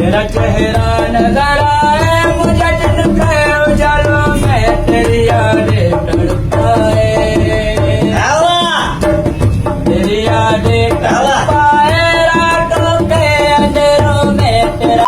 तेरा चेहरा नजर आए मुझे जिनके उजालों में तेरी यादें तड़पाए तेरी यादें तड़पाए रातों के अंधेरों में तेरा।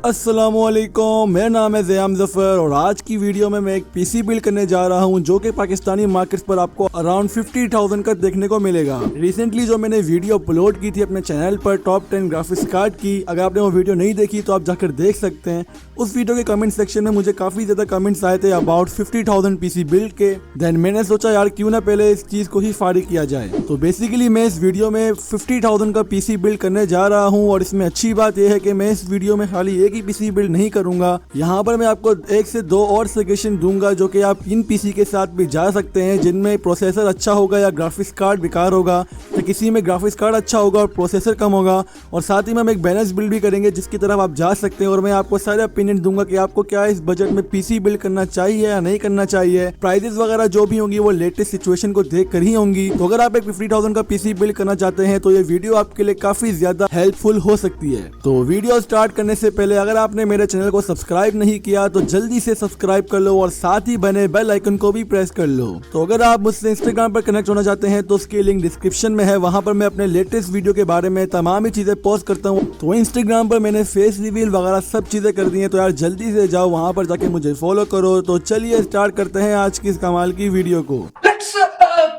अस्सलामुअलैकुम, मेरा नाम है ज़याम ज़फ़र और आज की वीडियो में मैं एक पीसी बिल्ड करने जा रहा हूं जो कि पाकिस्तानी मार्केट्स पर आपको अराउंड 50,000 का देखने को मिलेगा। रिसेंटली जो मैंने वीडियो अपलोड की थी अपने चैनल पर टॉप 10 ग्राफिक्स कार्ड की, अगर आपने वो वीडियो नहीं देखी तो आप जाकर देख सकते हैं। उस वीडियो के कमेंट सेक्शन में मुझे काफ़ी ज़्यादा कमेंट्स आए थे अबाउट 50,000 पीसी बिल्ड के। देन मैंने सोचा यार क्यों ना पहले इस चीज़ को ही फारिग किया जाए। तो बेसिकली मैं इस वीडियो में 50,000 का पीसी बिल्ड करने जा रहा हूँ और इसमें अच्छी बात यह है कि मैं इस वीडियो में खाली एक ही पीसी बिल्ड नहीं करूंगा। यहाँ पर मैं आपको 1 से 2 और सजेशन दूंगा जो कि आप इन पीसी के साथ भी जा सकते हैं जिनमें प्रोसेसर अच्छा होगा या ग्राफिक्स कार्ड बेकार होगा, या किसी में ग्राफिक्स कार्ड अच्छा होगा और प्रोसेसर कम होगा। और साथ ही में हम एक बैलेंस बिल्ड भी करेंगे जिसकी तरफ आप जा सकते हैं और मैं आपको सारे ओपिनियन दूंगा कि आपको क्या इस बजट में पीसी बिल्ड करना चाहिए या नहीं करना चाहिए। प्राइजेस वगैरह जो भी होंगी वो लेटेस्ट सिचुएशन को देख कर ही होंगी। तो अगर आप एक 50,000 का पीसी बिल्ड करना चाहते हैं तो ये वीडियो आपके लिए काफी ज्यादा हेल्पफुल हो सकती है। तो वीडियो स्टार्ट करने से पहले अगर आपने मेरे चैनल को सब्सक्राइब नहीं किया तो जल्दी से सब्सक्राइब कर लो और साथ ही बने बेल आइकन को भी प्रेस कर लो। तो अगर आप मुझसे इंस्टाग्राम पर कनेक्ट होना चाहते हैं तो उसकी लिंक डिस्क्रिप्शन में है, वहां पर मैं अपने लेटेस्ट वीडियो के बारे में तमाम ही चीजें पोस्ट करता हूँ। तो इंस्टाग्राम पर मैंने फेस रिवील वगैरह सब चीजें कर दी हैं, तो यार जल्दी से जाओ वहां पर जाके मुझे फॉलो करो। तो चलिए स्टार्ट करते हैं आज की इस कमाल की वीडियो को। Let's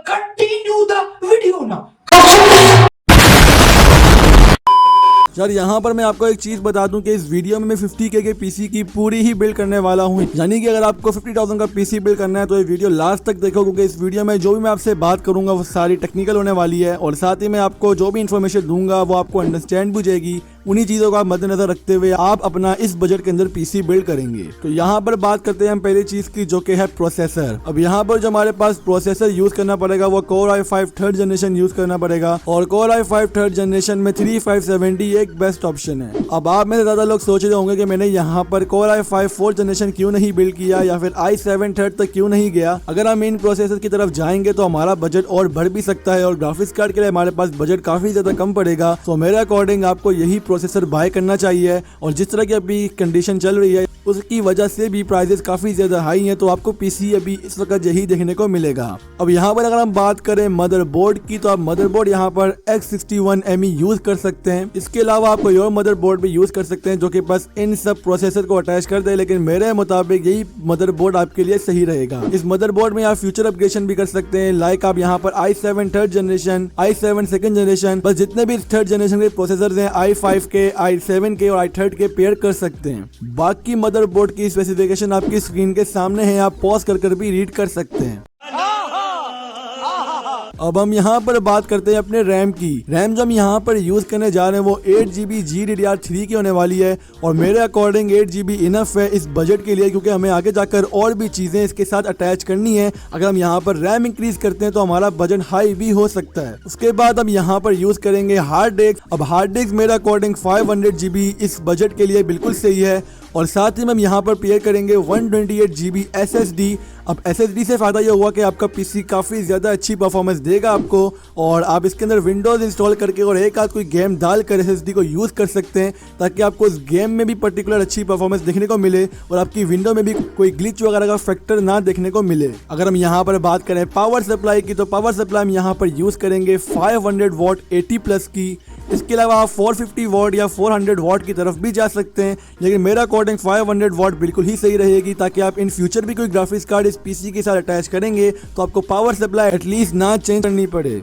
continue the video now. यार यहाँ पर मैं आपको एक चीज बता दूं कि इस वीडियो में मैं 50K के पीसी की पूरी ही बिल्ड करने वाला हूँ। यानी कि अगर आपको 50,000 का पीसी बिल्ड करना है तो ये वीडियो लास्ट तक देखो, क्योंकि इस वीडियो में जो भी मैं आपसे बात करूंगा वो सारी टेक्निकल होने वाली है और साथ ही मैं आपको जो भी इन्फॉर्मेशन दूंगा वो आपको अंडरस्टैंड भी हो जाएगी। उन्हीं चीजों का मद्देनजर रखते हुए आप अपना इस बजट के अंदर पीसी बिल्ड करेंगे। तो यहाँ पर बात करते हैं हम पहली चीज की जो कि है प्रोसेसर। अब यहाँ पर जो हमारे पास प्रोसेसर यूज करना पड़ेगा वो Core i5 third generation use करना पड़ेगा और Core i5 थर्ड जनरेशन में 3570 एक बेस्ट ऑप्शन है। अब आप में से ज्यादा लोग सोच रहे होंगे कि मैंने यहाँ पर Core i5 फोर्थ जनरेशन क्यों नहीं बिल्ड किया या फिर i7 थर्ड तक क्यों नहीं गया। अगर हम इन प्रोसेसर की तरफ जाएंगे तो हमारा बजट और बढ़ भी सकता है और ग्राफिक्स कार्ड के लिए हमारे पास बजट काफी ज्यादा कम पड़ेगा। तो मेरे अकॉर्डिंग आपको यही प्रोसेसर बाय करना चाहिए और जिस तरह की अभी कंडीशन चल रही है उसकी वजह से भी प्राइसेस काफी ज्यादा हाई हैं, तो आपको पीसी अभी इस वक्त यही देखने को मिलेगा। अब यहाँ पर अगर हम बात करें मदरबोर्ड की तो आप मदरबोर्ड यहाँ पर X61ME यूज कर सकते हैं। इसके अलावा आप कोई और मदरबोर्ड भी यूज कर सकते हैं जो कि बस इन सब प्रोसेसर को अटैच कर दे, लेकिन मेरे मुताबिक यही मदरबोर्ड आपके लिए सही रहेगा। इस मदरबोर्ड में आप फ्यूचर अपग्रेडेशन भी कर सकते हैं, लाइक आप यहाँ पर i7 third generation, i7 second generation, बस जितने भी थर्ड जनरेशन के प्रोसेसर हैं i5 के, i7 के और i3 के पेयर कर सकते हैं। बाकी मदरबोर्ड की स्पेसिफिकेशन आपकी स्क्रीन के सामने है, आप पॉज कर भी रीड कर सकते हैं। अब हम यहाँ पर बात करते हैं अपने रैम की। रैम जो हम यहाँ पर यूज करने जा रहे हैं वो 8GB GDDR3 की होने वाली है और मेरे अकॉर्डिंग 8GB इनफ है इस बजट के लिए, क्योंकि हमें आगे जाकर और भी चीजें इसके साथ अटैच करनी है। अगर हम यहाँ पर रैम इंक्रीज करते हैं तो हमारा बजट हाई भी हो सकता है। उसके बाद हम यहाँ पर यूज करेंगे हार्ड डिस्क। अब हार्ड डिस्क मेरे अकॉर्डिंग 500GB इस बजट के लिए बिल्कुल सही है और साथ ही हम यहाँ पर पेयर करेंगे 128GB SSD। अब SSD से फायदा ये हुआ कि आपका पीसी काफी ज्यादा अच्छी परफॉर्मेंस देगा आपको और आप इसके अंदर विंडोज इंस्टॉल करके और एक आध कोई गेम डालकर SSD को यूज कर सकते हैं ताकि आपको इस गेम में भी पर्टिकुलर अच्छी परफॉर्मेंस देखने को मिले और आपकी विंडो में भी कोई ग्लिच वगैरह का फैक्टर ना देखने को मिले। अगर हम यहाँ पर बात करें पावर सप्लाई की तो पावर सप्लाई हम यहाँ पर यूज करेंगे 500 वॉट 80+ की। इसके अलावा आप 450 वॉट या 400 वॉट की तरफ भी जा सकते हैं, लेकिन मेरा अकॉर्डिंग 500 वॉट बिल्कुल ही सही रहेगी ताकि आप इन फ्यूचर भी कोई ग्राफिक्स कार्ड इस पीसी के साथ अटैच करेंगे तो आपको पावर सप्लाई एटलीस्ट ना चेंज करनी पड़े।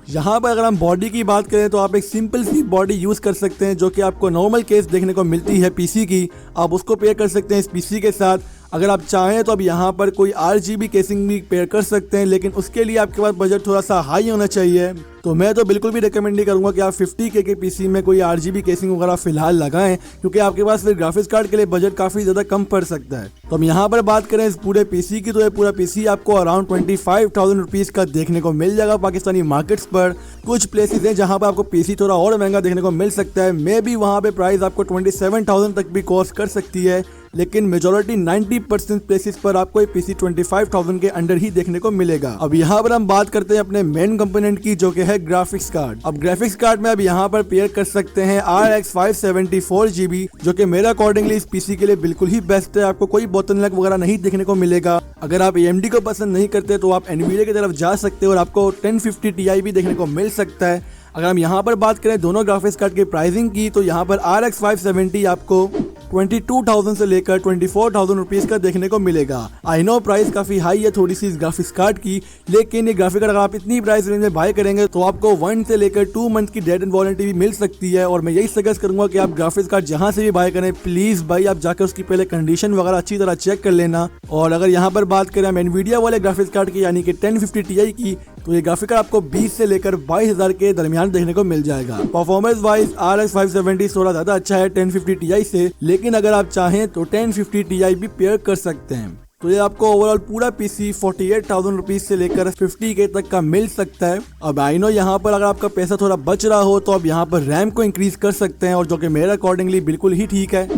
यहाँ पर अगर हम बॉडी की बात करें तो आप एक सिंपल सी बॉडी यूज कर सकते हैं जो कि आपको नॉर्मल केस देखने को मिलती है पीसी की, आप उसको पेयर कर सकते हैं इस पीसी के साथ। अगर आप चाहें तो अब यहाँ पर कोई RGB केसिंग भी पेयर कर सकते हैं, लेकिन उसके लिए आपके पास बजट थोड़ा सा हाई होना चाहिए। तो मैं तो बिल्कुल भी रिकमेंड नहीं करूंगा कि आप 50K के पीसी में कोई RGB केसिंग वगैरह फिलहाल लगाएं, क्योंकि आपके पास फिर ग्राफिक्स कार्ड के लिए बजट काफी ज्यादा कम पड़ सकता है। तो हम यहाँ पर बात करें इस पूरे पीसी की तो ये पूरा पीसी आपको अराउंड 25,000 रुपीज का देखने को मिल जाएगा पाकिस्तानी मार्केट्स पर। कुछ प्लेसेस हैं जहाँ पर आपको पीसी थोड़ा और महंगा देखने को मिल सकता है, मे बी वहाँ पे प्राइस आपको 27,000 तक भी कॉस्ट कर सकती है, लेकिन मेजोरिटी 90% प्लेसेस पर आपको ये पीसी 25,000 के अंडर ही देखने को मिलेगा। अब यहाँ पर हम बात करते हैं अपने मेन कंपोनेंट की, जो कि है ग्राफिक्स कार्ड। अब ग्राफिक्स कार्ड में अब यहाँ पर पेयर कर सकते हैं RX 570 4GB, जो कि मेरे अकॉर्डिंगली इस पीसी के लिए बिल्कुल ही बेस्ट है। आपको कोई बोतलनेक वगैरह नहीं देखने को मिलेगा। अगर आप AMD को पसंद नहीं करते तो आप NVIDIA की तरफ जा सकते हो और आपको 1050 Ti भी देखने को मिल सकता है। अगर हम यहाँ पर बात करें दोनों ग्राफिक्स कार्ड की प्राइसिंग की, तो यहाँ पर RX 570 आपको 22,000 से लेकर 24,000 रुपीज का देखने को मिलेगा। आई नो प्राइस काफी हाई है थोड़ी सी इस ग्राफिक्स कार्ड की, लेकिन ये ग्राफिक कार्ड अगर आप इतनी प्राइस रेंज में बाय करेंगे तो आपको 1 से लेकर 2 मंथ की डेट एंड वारंटी भी मिल सकती है। और मैं यही सजेस्ट करूंगा कि आप ग्राफिक्स कार्ड जहां से भी बाय करें, प्लीज भाई आप जाकर उसकी पहले कंडीशन वगैरह अच्छी तरह चेक कर लेना। और अगर यहाँ पर बात करें हम एनवीडिया वाले ग्राफिक्स कार्ड की, यानी कि 1050 Ti की, तो ये ग्राफिक कार्ड आपको 20 से लेकर 22,000 के दरमियान देखने को मिल जाएगा। परफॉर्मेंस वाइज RX 570 थोड़ा ज्यादा अच्छा है 1050 Ti से, लेकिन अगर आप चाहें तो 1050 Ti भी पेयर कर सकते हैं। तो ये आपको ओवरऑल पूरा पीसी 48,000 रुपीज से लेकर 50K तक का मिल सकता है। अब आई नो यहाँ पर अगर आपका पैसा थोड़ा बच रहा हो तो आप यहाँ पर रैम को इंक्रीज कर सकते हैं, और जो कि मेरे अकॉर्डिंगली बिल्कुल ही ठीक है,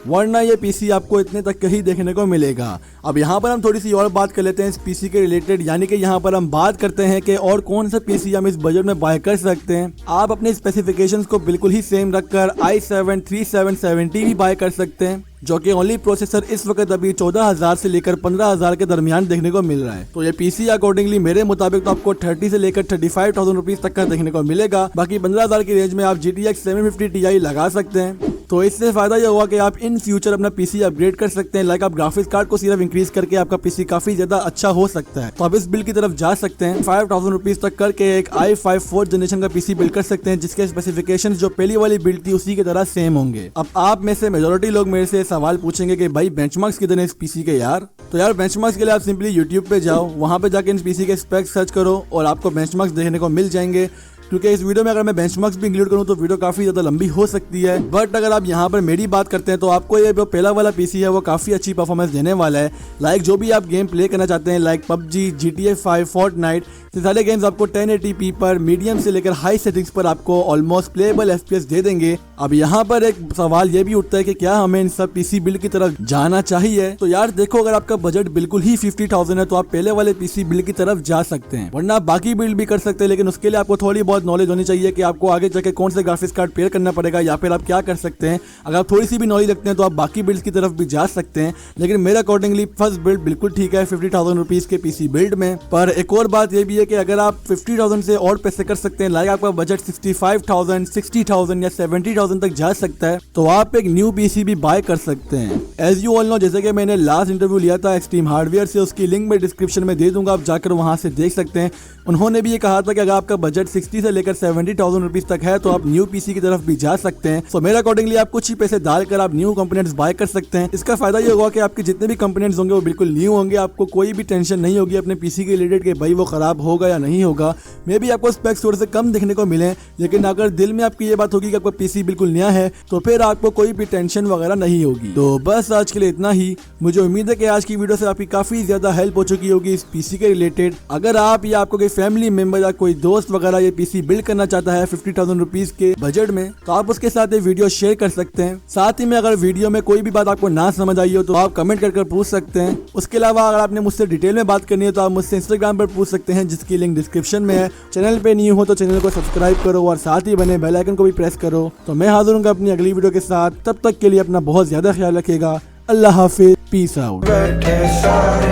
वरना ये पीसी आपको इतने तक का ही देखने को मिलेगा। अब यहाँ पर हम थोड़ी सी और बात कर लेते हैं इस पीसी के रिलेटेड, यानी कि यहाँ पर हम बात करते हैं कि और कौन सा पीसी हम इस बजट में बाय कर सकते हैं। आप अपने स्पेसिफिकेशंस को बिल्कुल ही सेम रखकर i7 3770 भी बाय कर सकते हैं, जो कि ओनली प्रोसेसर इस वक्त अभी 14,000 से लेकर 15,000 के दरमियान देखने को मिल रहा है। तो ये पीसी अकॉर्डिंगली मेरे मुताबिक तो आपको 30 से लेकर 35,000 रुपीज तक का देखने को मिलेगा। बाकी 15,000 की रेंज में आप GTX 750 Ti लगा सकते हैं। तो इससे फायदा ये हुआ कि आप इन फ्यूचर अपना पीसी अपग्रेड कर सकते हैं। लाइक आप ग्राफिक्स कार्ड को सिर्फ इंक्रीज करके आपका पीसी काफी ज्यादा अच्छा हो सकता है। तो आप इस बिल्ड की तरफ जा सकते हैं। 5,000 रुपीज तक करके एक i5 4th जनरेशन का पीसी बिल्ड कर सकते हैं, जिसके स्पेसिफिकेशन जो पहली वाली बिल्ड थी उसी की तरह सेम होंगे। अब आप में से मेजोरिटी लोग मेरे से सवाल पूछेंगे कि भाई बेंचमार्क्स कितने इस पीसी के यार। तो यार बेंचमार्क्स के लिए आप सिंपली यूट्यूब पे जाओ, वहां पे जाके इन पीसी के स्पेक्स सर्च करो और आपको बेंचमार्क्स देखने को मिल जाएंगे। क्योंकि इस वीडियो में अगर मैं बेंचमार्क्स भी इंक्लूड करूं तो वीडियो काफी ज्यादा लंबी हो सकती है। बट अगर आप यहाँ पर मेरी बात करते हैं तो आपको ये जो पहला वाला पीसी है वो काफी अच्छी परफॉर्मेंस देने वाला है। लाइक जो भी आप गेम प्ले करना चाहते हैं, लाइक PUBG, GTA 5, फोर्टनाइट, ये सारे गेम्स आपको 1080p पर मीडियम से लेकर हाई सेटिंग्स पर आपको ऑलमोस्ट प्लेएबल FPS दे देंगे। अब यहाँ पर एक सवाल ये भी उठता है कि क्या हमें इन सब पीसी बिल्ड की तरफ जाना चाहिए। तो यार देखो, अगर आपका बजट बिल्कुल ही 50,000 है तो आप पहले वाले पीसी बिल्ड की तरफ जा सकते हैं, वरना बाकी बिल्ड भी कर सकते हैं। लेकिन उसके लिए आपको थोड़ी बहुत नॉलेज होनी चाहिए कि आपको आगे जाके कौन से ग्राफिक्स कार्ड पेयर करना पड़ेगा, या फिर आप क्या कर सकते हैं। अगर आप थोड़ी सी भी नॉलेज रखते हैं तो आप बाकी बिल्ड की तरफ भी जा सकते हैं। लेकिन मेरे अकॉर्डिंगली फर्स्ट बिल्ड बिल्कुल ठीक है 50,000 रुपीज के पीसी बिल्ड में। पर एक और बात ये भी है कि अगर आप 50,000 से और पैसे कर सकते हैं, लाइक आपका बजट 65,000, 60,000 या 70,000 तक जा सकता है, तो आप एक न्यू पीसी भी बाय कर सकते हैं। एज यू ऑल नो, जैसे कि मैंने लास्ट इंटरव्यू लिया था एक्सट्रीम हार्डवेयर से, उसकी लिंक मैं डिस्क्रिप्शन में दे दूंगा, आप जाकर वहां से देख सकते हैं। उन्होंने भी ये कहा था कि अगर आपका बजट 60 से लेकर 70,000 रुपीज तक है तो आप न्यू पीसी की तरफ भी जा सकते हैं। सो मेरे अकॉर्डिंगली आप कुछ ही पैसे डालकर आप न्यू कंपोनेंट्स बाय कर सकते हैं। इसका फायदा ये होगा कि आपके जितने भी कंपोनेंट्स होंगे वो बिल्कुल न्यू होंगे। आपको कोई भी टेंशन नहीं होगी अपने पीसी के रिलेटेड कि भाई वो खराब होगा या नहीं होगा। मे भी आपको स्पेक्स थोड़े से कम देखने को मिले, लेकिन अगर दिल में आपकी ये बात होगी कि आपका पीसी बिल्कुल नया है तो फिर आपको कोई भी टेंशन वगैरह नहीं होगी। तो बस आज के लिए इतना ही। मुझे उम्मीद है कि आज की वीडियो से आपकी काफी ज्यादा हेल्प हो चुकी होगी इस पीसी के रिलेटेड। अगर आप या आपको कोई फैमिली मेंबर या कोई दोस्त वगैरह ये पीसी बिल्ड करना चाहता है 50,000 रुपीज के बजट में, तो आप उसके साथ ये वीडियो शेयर कर सकते हैं। साथ ही में अगर वीडियो में कोई भी बात आपको ना समझ आई हो तो आप कमेंट कर पूछ सकते हैं। उसके अलावा अगर आपने मुझसे डिटेल में बात करनी है तो आप मुझसे इंस्टाग्राम पर पूछ सकते हैं, जिसकी लिंक डिस्क्रिप्शन में है। चैनल पे न्यू हो तो चैनल को सब्सक्राइब करो और साथ ही बने बेल आइकन को भी प्रेस करो। तो मैं हाजिर हूँ अपनी अगली वीडियो के साथ। तब तक के लिए अपना बहुत ज्यादा ख्याल रखिएगा। अल्लाह हाफिज, पीस आउट। Esa,